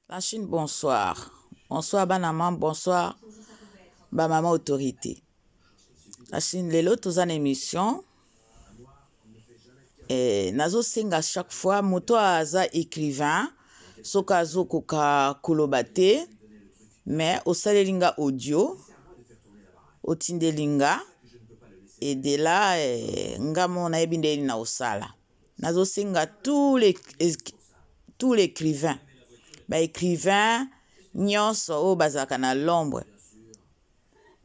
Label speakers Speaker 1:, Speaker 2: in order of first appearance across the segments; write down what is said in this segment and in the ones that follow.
Speaker 1: La Chine, bonsoir. Bonsoir, Banama, bonsoir, Bamama Autorité. La Chine, les lots, tous en émission. Et nazo singa chaque fois, moto aza écrivain, soka zo koka kolobate, mais au salelinga audio, au tindelinga, et de là, nga mona ebinde na osala. Nazo singa tous les écrivains. Ba écrivain, nyonso o bazaka na l'ombre.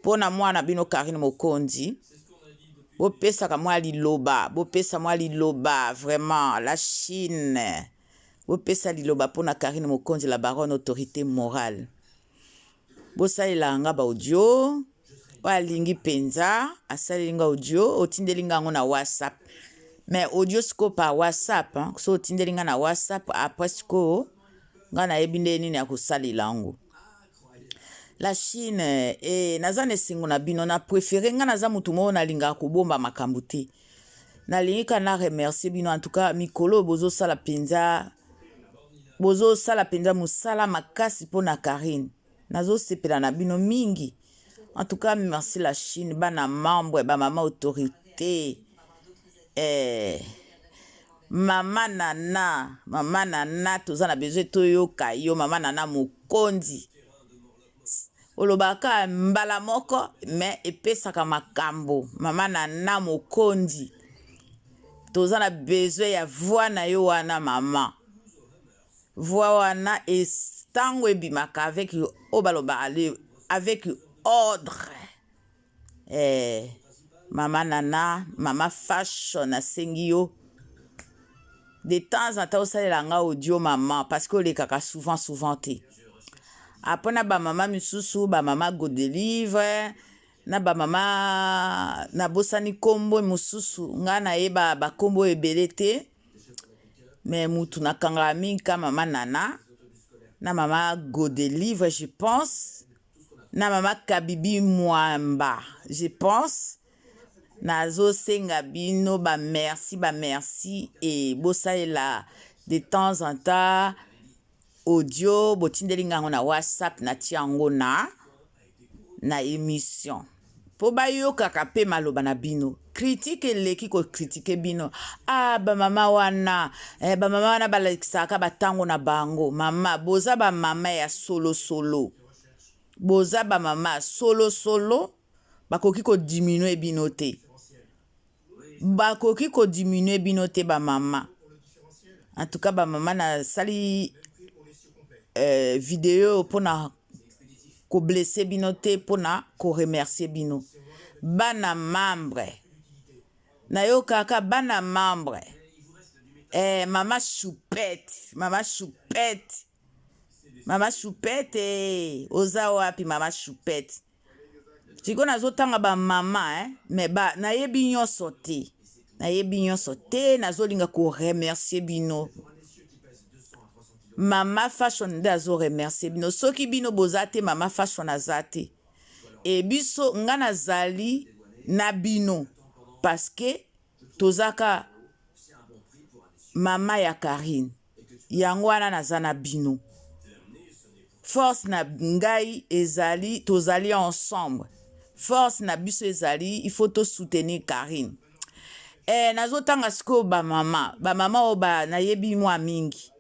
Speaker 1: Pona mwana bino Karine Mokonzi, bopesaka mwa liloba, bopesa mwa liloba, vraiment, la Chine. Bopesa liloba pona Karine Mokonzi, la baronne autorité morale. Bosalela nga ba audio, balingi penza, asalinga audio, otindelinga ngo na WhatsApp. Mais audio siko pa WhatsApp, hein? So otindelinga na WhatsApp, après siko, nga na ebinde nini ya kosalela ngo. La Chine, naza nesingo na bino, na préféré nga naza mutu mo na linga kubomba makambo te. Na linga na remercier bino, en tout cas, mikolo bozo sala penza musala makasi po na Karine. Nazo sepela na bino mingi. En tout cas, merci la Chine, bana membre, ba mama autorité. Mama Nana, toza na besoin toyoka yo, mama Nana Mokonzi. Olobaka mbala moko, mais epesaka makambo. Mama Nana Mokonzi. Toza na besoin ya voix na yo wana mama. Voix wana estango ebimaka avec avec ordre. Mama Nana, mama fashion asengi yo. De temps en temps, ça est audio maman parce que les kaka souvent te. Après na ba mama misusu, ba mama go deliver, na ba mama na bosani kombo mususu, nga na eba ba kombo ebelete. Mais mutu na kanga minka mama Nana, na mama go deliver, je pense. Na mama Kabibi Mwamba, je pense. Nazo senga bino ba merci et bosalela de temps en temps audio botindelinga na WhatsApp na tiango na émission po ba yo kaka pe maloba na bino critique leki ko critique bino ba mama wana balekisaka batango na bango mama boza ba mama ya solo boza ba mama solo bakoki ko diminuer bino te. Bakoki ko diminuer bino te ba mama. En tout cas ba mama na sali vidéo pona ko blesser bino te pona ko remercier bino. Bana membre. Na yo kaka bana membre. Mama choupette oza wapi mama choupette. Chiko nazotanga ba mama mais ba na yebi nyonso te nazolinga ko remercier bino. Mama fashion dazo remercier bino soki bino bozate mama fashion azate e biso nga nazali na bino parce que tozaka mama ya Karine yango wana naza na bino. Force na ngai ezali tozali ensemble. Force na biso ezali, il faut to soutenir Karine. Nazotanga siko ba mama oba na yebi mwa mingi.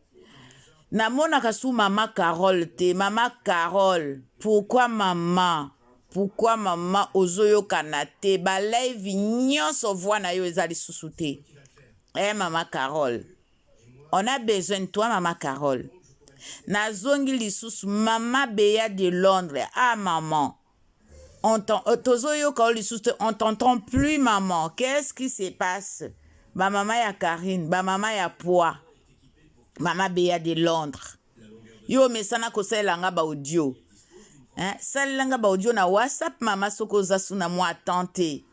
Speaker 1: Na mona kasu mama Carole te, mama Carole, pourquoi mama ozoyo kanate, ba live nyonso voix na yo ezali susu te. Mama Carole, on a besoin de toi mama Carole. Nazongi lisusu mama Béa de Londres, maman. On t'entend plus maman. Qu'est-ce qui se passe? Ba mama ya Karine, ba mama ya Poa, mama Béa de Londres. Yo mesana ko selanga ba audio. Selanga ba audio na WhatsApp mama soko zasu na mwa tante.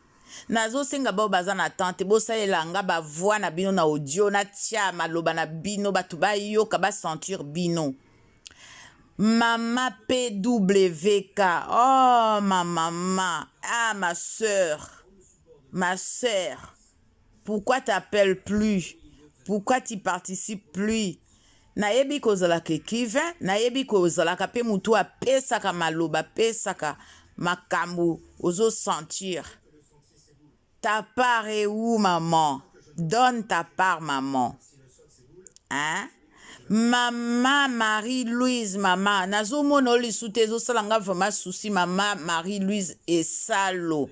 Speaker 1: Nazo senga ba baza na tante bo selanga ba voix na bino na audio na tia maloba na bino batu ba yo ka ba sentir bino. Mama PWK, oh ma maman, ma soeur, pourquoi t'appelles plus? Pourquoi tu participes plus? nayebi kozalaka écrivain nayebi kozalaka pe mutu apesaka maloba apesaka makambo ozosentir. Ta part est où, maman? Donne ta part, maman. Hein? Maman Marie-Louise, maman. Nazomona olisute ezosalanga vraiment souci, maman Marie-Louise esalo.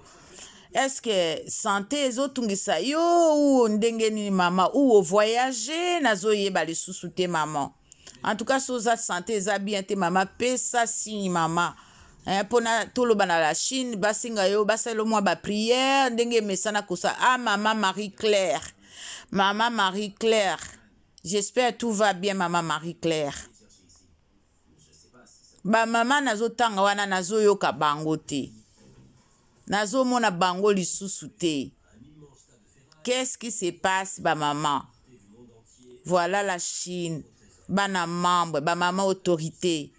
Speaker 1: Est-ce que santé ezotungisa yo ou ndenge nini mama ou voyager nazoyeba lisusu te maman? En tout cas, soza santé eza bien te mama pesa signe mama. Pona toloba na la Chine basinga yo basalo mwa ba prière ndenge mesana kosa maman Marie-Claire. Maman Marie-Claire. J'espère tout va bien maman Marie-Claire. Ba maman nazotanga wana nazoyoka bango te. Nazomona bango lisusu te. Qu'est-ce qui se passe ba maman? Voilà la Chine. Bana membre, ba maman autorité.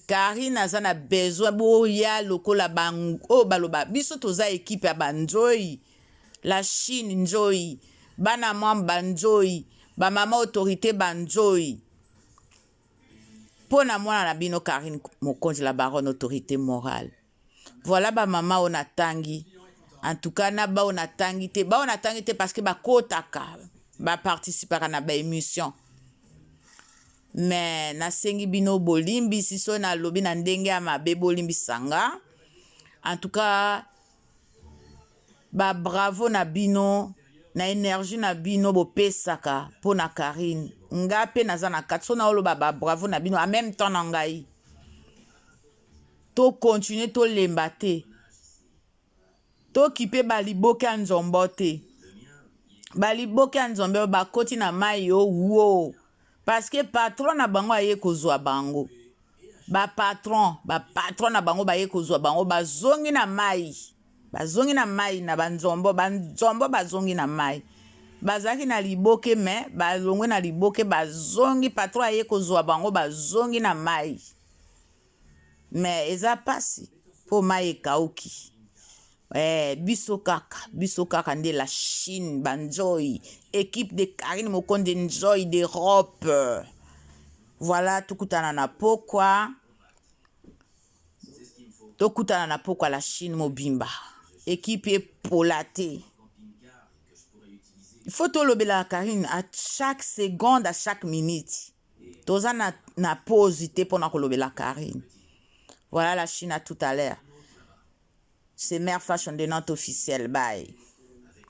Speaker 1: Karine azana besoin boya lokola bango baloba biso toza équipe ya banjoy. La Chine njoy. Bana membre banjoy. Ba maman autorité banjoy. Pona mwana na bino Karine mokonzi la baronne autorité morale. Voilà ba maman on atangi. En tout cas na ba on atangi te. Ba on atangi te parce que ba kotaka. Ba participera na ba émission. Mais na sengi bino bolimbi siso na lobi na ndenge ya mabe bolimbi sanga. En tout cas ba bravo na bino na énergie na bino bo pesaka po na Karine. Nga pe naza na katso na oloba ba bravo na bino en même temps na ngai. To continuer to lemba te. To kipe baliboke nzombo te. Baliboke nzombo ba koti na mai yo wo. Parce que patron na bango aye kozwa bango. Ba patron na bango baye kozwa bango bazongi na mai. Bazongi na mai na banzombo bazongi na mai. Bazaki na liboke me balongwe na liboke bazongi patron aye kozwa bango bazongi na mai. Mais eza pasi po mai ekauki. Biso kaka nde la Chine banjoy équipe de Karine Mokonde njoy d'Europe. Voilà tukutana na pokwa la Chine mobimba équipe epolate. Il faut tolobela Karine à chaque seconde, à chaque minute. Toza na pause te pona kolobela Karine. Voilà la Chine à tout à l'heure. C'est Mère Fashion de Nantes officielle. Bye.